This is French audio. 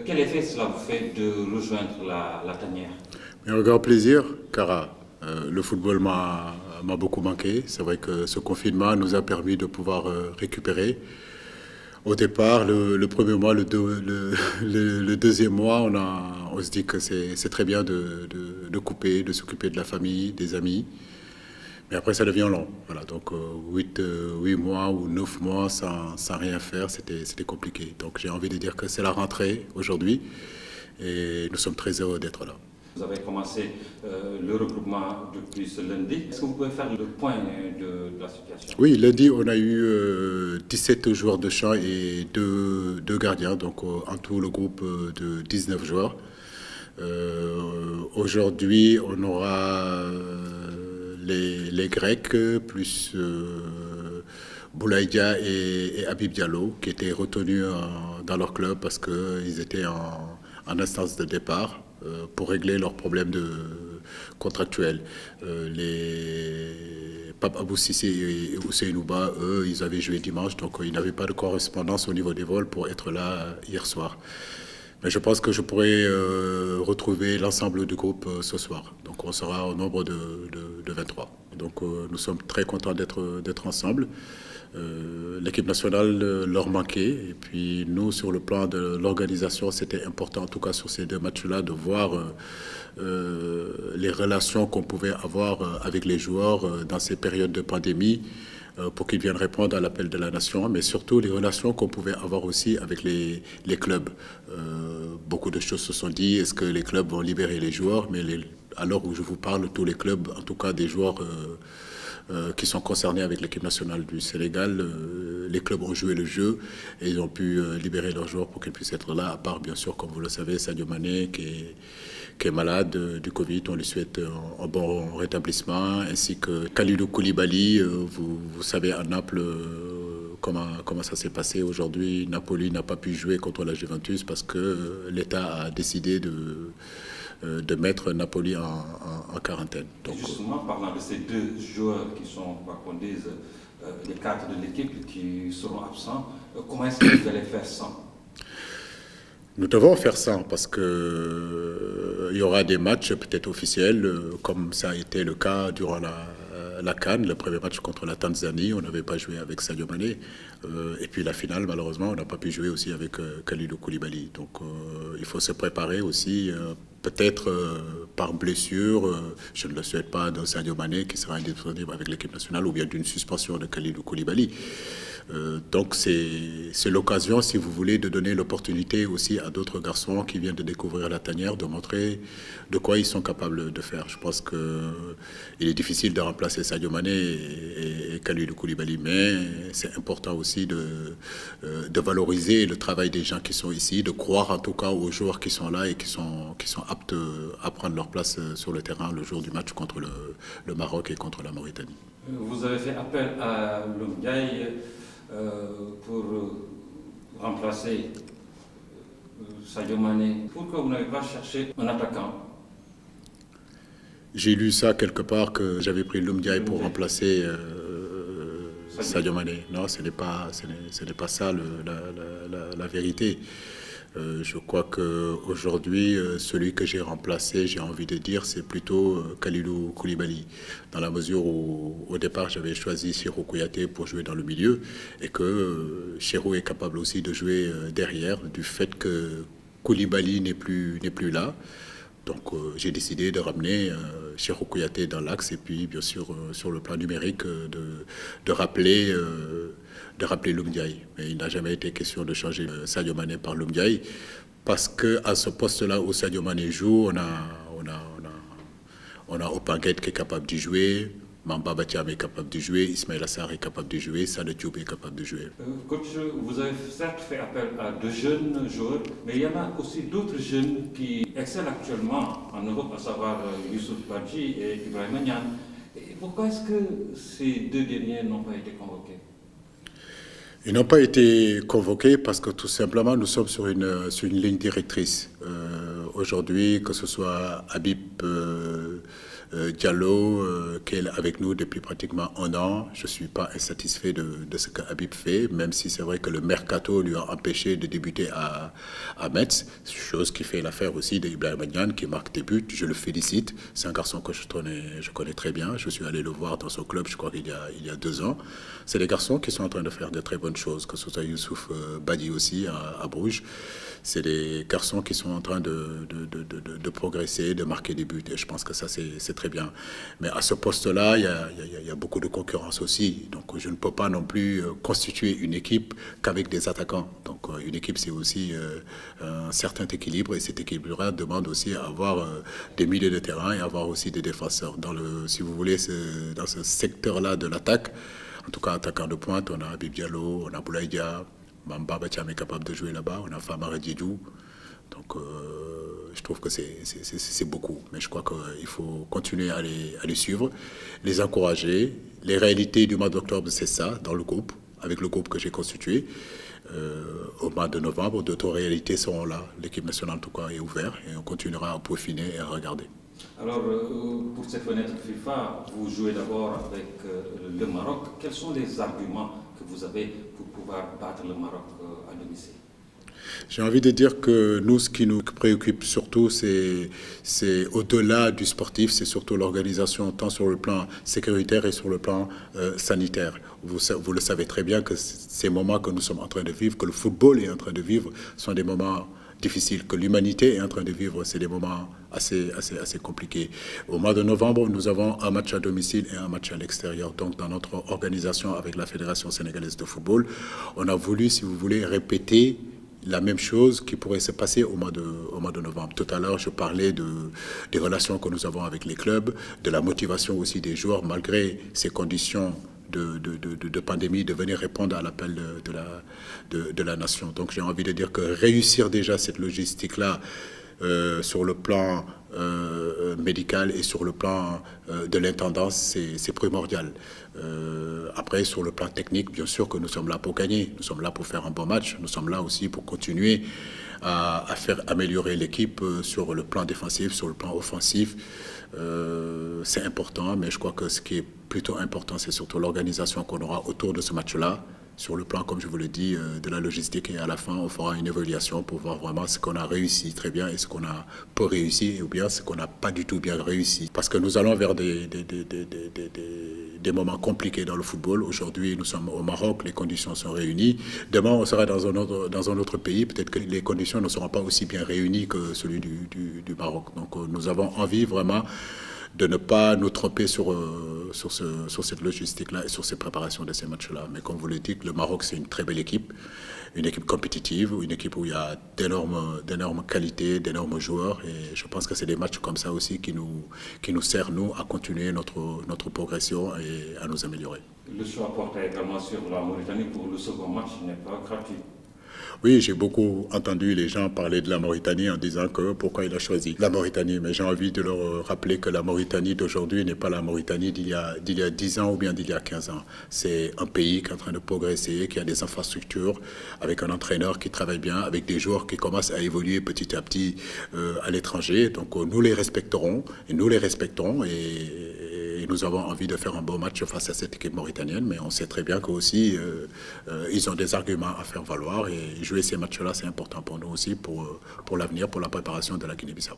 Quel effet cela vous fait de rejoindre la tanière? Un grand plaisir, car le football m'a beaucoup manqué. C'est vrai que ce confinement nous a permis de pouvoir récupérer. Au départ, le premier mois, le deuxième mois, on se dit que c'est très bien de couper, de s'occuper de la famille, des amis. Mais après, ça devient long. Voilà, donc 8 mois ou 9 mois sans rien faire, c'était compliqué. Donc j'ai envie de dire que c'est la rentrée aujourd'hui et nous sommes très heureux d'être là. Vous avez commencé le regroupement depuis ce lundi. Est-ce que vous pouvez faire le point de la situation? Oui, lundi, on a eu 17 joueurs de champ et deux gardiens, donc en tout le groupe de 19 joueurs. Aujourd'hui, on aura les Grecs, plus Boulaïdia et Habib Diallo, qui étaient retenus dans leur club parce qu'ils étaient en instance de départ pour régler leurs problèmes contractuels. Les Pape Abou Sissé et Ousseinouba, eux, ils avaient joué dimanche, donc ils n'avaient pas de correspondance au niveau des vols pour être là hier soir. Mais je pense que je pourrai retrouver l'ensemble du groupe ce soir. Donc on sera au nombre de 23. Donc nous sommes très contents d'être ensemble. L'équipe nationale leur manquait. Et puis nous, sur le plan de l'organisation, c'était important, en tout cas sur ces deux matchs-là, de voir les relations qu'on pouvait avoir avec les joueurs dans ces périodes de pandémie pour qu'ils viennent répondre à l'appel de la nation, mais surtout les relations qu'on pouvait avoir aussi avec les clubs. Beaucoup de choses se sont dites. Est-ce que les clubs vont libérer les joueurs? Mais à l'heure où je vous parle, tous les clubs, en tout cas des joueurs qui sont concernés avec l'équipe nationale du Sénégal, les clubs ont joué le jeu et ils ont pu libérer leurs joueurs pour qu'ils puissent être là, à part bien sûr, comme vous le savez, Sadio Mané qui est malade du Covid. On lui souhaite un bon rétablissement, ainsi que Kalidou Koulibaly. Vous savez à Naples comment ça s'est passé aujourd'hui. Napoli n'a pas pu jouer contre la Juventus parce que l'État a décidé de mettre Napoli en quarantaine. Donc, justement, parlant de ces deux joueurs qui sont, quoi qu'on dise, les cadres de l'équipe qui seront absents, comment est-ce que vous allez faire sans? Nous devons faire ça parce que il y aura des matchs peut-être officiels, comme ça a été le cas durant la CAN, le premier match contre la Tanzanie. On n'avait pas joué avec Sadio Mané. Et puis la finale, malheureusement, on n'a pas pu jouer aussi avec Kalidou Koulibaly. Donc il faut se préparer aussi, peut-être par blessure, je ne le souhaite pas, d'un Sadio Mané qui sera indisponible avec l'équipe nationale, ou bien d'une suspension de Kalidou Koulibaly. Donc c'est l'occasion, si vous voulez, de donner l'opportunité aussi à d'autres garçons qui viennent de découvrir la tanière, de montrer de quoi ils sont capables de faire. Je pense qu'il est difficile de remplacer Sadio Mané et Kalidou Koulibaly, mais c'est important aussi de valoriser le travail des gens qui sont ici, de croire en tout cas aux joueurs qui sont là et qui sont aptes à prendre leur place sur le terrain le jour du match contre le Maroc et contre la Mauritanie. Vous avez fait appel à Loumdiaye pour remplacer Sadio Mané. Pourquoi vous n'avez pas cherché un attaquant? J'ai lu ça quelque part que j'avais pris Loumdiaye pour remplacer Sadio Mané. Non, ce n'est pas ça la vérité. Je crois qu'aujourd'hui, celui que j'ai remplacé, j'ai envie de dire, c'est plutôt Kalidou Koulibaly. Dans la mesure où, au départ, j'avais choisi Cheikhou Kouyaté pour jouer dans le milieu et que Cheikhou est capable aussi de jouer derrière, du fait que Koulibaly n'est plus là. Donc j'ai décidé de ramener Cheikhou Kouyaté dans l'axe et puis, bien sûr, sur le plan numérique, de rappeler Loumdiaye. Mais il n'a jamais été question de changer Sadio Mané par Loumdiaye parce qu'à ce poste-là où Sadio Mané joue, on a Opanguet qui est capable d'y jouer, Mamba Batiam est capable de jouer, Ismaël Assar est capable de jouer, Sadio Diop est capable de jouer. Coach, vous avez certes fait appel à de jeunes joueurs, mais il y en a aussi d'autres jeunes qui excellent actuellement en Europe, à savoir Youssouf Badji et Ibrahima Niane. Pourquoi est-ce que ces deux derniers n'ont pas été convoqués? Ils n'ont pas été convoqués parce que tout simplement nous sommes sur une ligne directrice. Aujourd'hui, que ce soit Habib Diallo, qui est avec nous depuis pratiquement 1 an, je ne suis pas insatisfait de ce que Habib fait, même si c'est vrai que le mercato lui a empêché de débuter à Metz, chose qui fait l'affaire aussi d'Ibrahima Niane, qui marque des buts. Je le félicite. C'est un garçon que je connais très bien. Je suis allé le voir dans son club, je crois qu'il y a 2 ans. C'est des garçons qui sont en train de faire de très bonnes choses, que ce soit Youssouf Badi aussi à Bruges. C'est des garçons qui sont en train de progresser, de marquer des buts. Et je pense que ça, c'est très bien. Mais à ce poste-là, il y a beaucoup de concurrence aussi. Donc, je ne peux pas non plus constituer une équipe qu'avec des attaquants. Donc, une équipe, c'est aussi un certain équilibre. Et cet équilibre-là demande aussi à avoir des milieux de terrain et avoir aussi des défenseurs. Si vous voulez, dans ce secteur-là de l'attaque, en tout cas, attaquant de pointe, on a Habib Diallo, on a Boulaïdia, Mamba Bacham est capable de jouer là-bas, on a Famara Djidou. Donc, je trouve que c'est beaucoup. Mais je crois qu'il faut continuer à les suivre, les encourager. Les réalités du mois d'octobre, c'est ça, dans le groupe, avec le groupe que j'ai constitué. Au mois de novembre, d'autres réalités seront là. L'équipe nationale, en tout cas, est ouverte et on continuera à peaufiner et à regarder. Alors, pour cette fenêtre FIFA, vous jouez d'abord avec le Maroc. Quels sont les arguments que vous avez pour pouvoir battre le Maroc à domicile? J'ai envie de dire que nous, ce qui nous préoccupe surtout, c'est au-delà du sportif, c'est surtout l'organisation, tant sur le plan sécuritaire et sur le plan sanitaire. Vous le savez très bien que ces moments que nous sommes en train de vivre, que le football est en train de vivre, sont des moments difficiles, que l'humanité est en train de vivre, c'est des moments assez compliqués. Au mois de novembre, nous avons un match à domicile et un match à l'extérieur. Donc, dans notre organisation avec la Fédération sénégalaise de football, on a voulu, si vous voulez, répéter la même chose qui pourrait se passer au mois de novembre. Tout à l'heure, je parlais des relations que nous avons avec les clubs, de la motivation aussi des joueurs, malgré ces conditions de pandémie, de venir répondre à l'appel de la nation. Donc j'ai envie de dire que réussir déjà cette logistique-là sur le plan médical et sur le plan de l'intendance, c'est primordial. Après, sur le plan technique, bien sûr que nous sommes là pour gagner, nous sommes là pour faire un bon match, nous sommes là aussi pour continuer à faire améliorer l'équipe sur le plan défensif, sur le plan offensif. C'est important, mais je crois que ce qui est plutôt important, c'est surtout l'organisation qu'on aura autour de ce match-là. Sur le plan, comme je vous l'ai dit, de la logistique, et à la fin, on fera une évaluation pour voir vraiment ce qu'on a réussi très bien et ce qu'on a peu réussi, ou bien ce qu'on n'a pas du tout bien réussi. Parce que nous allons vers des moments compliqués dans le football. Aujourd'hui, nous sommes au Maroc, les conditions sont réunies. Demain, on sera dans un autre pays. Peut-être que les conditions ne seront pas aussi bien réunies que celui du Maroc. Donc, nous avons envie vraiment de ne pas nous tromper sur cette logistique-là et sur ces préparations de ces matchs-là. Mais comme vous l'avez dit, le Maroc, c'est une très belle équipe, une équipe compétitive, une équipe où il y a d'énormes qualités, d'énormes joueurs. Et je pense que c'est des matchs comme ça aussi qui nous servent, nous, à continuer notre progression et à nous améliorer. Le choix porté également sur la Mauritanie pour le second match n'est pas gratuit. Oui, j'ai beaucoup entendu les gens parler de la Mauritanie en disant que pourquoi il a choisi la Mauritanie. Mais j'ai envie de leur rappeler que la Mauritanie d'aujourd'hui n'est pas la Mauritanie d'il y a 10 ans ou bien d'il y a 15 ans. C'est un pays qui est en train de progresser, qui a des infrastructures, avec un entraîneur qui travaille bien, avec des joueurs qui commencent à évoluer petit à petit à l'étranger. Donc nous les respecterons et nous les respectons et nous avons envie de faire un bon match face à cette équipe mauritanienne. Mais on sait très bien qu'aussi ils ont des arguments à faire valoir et jouer ces matchs-là, c'est important pour nous aussi, pour l'avenir, pour la préparation de la Guinée-Bissau.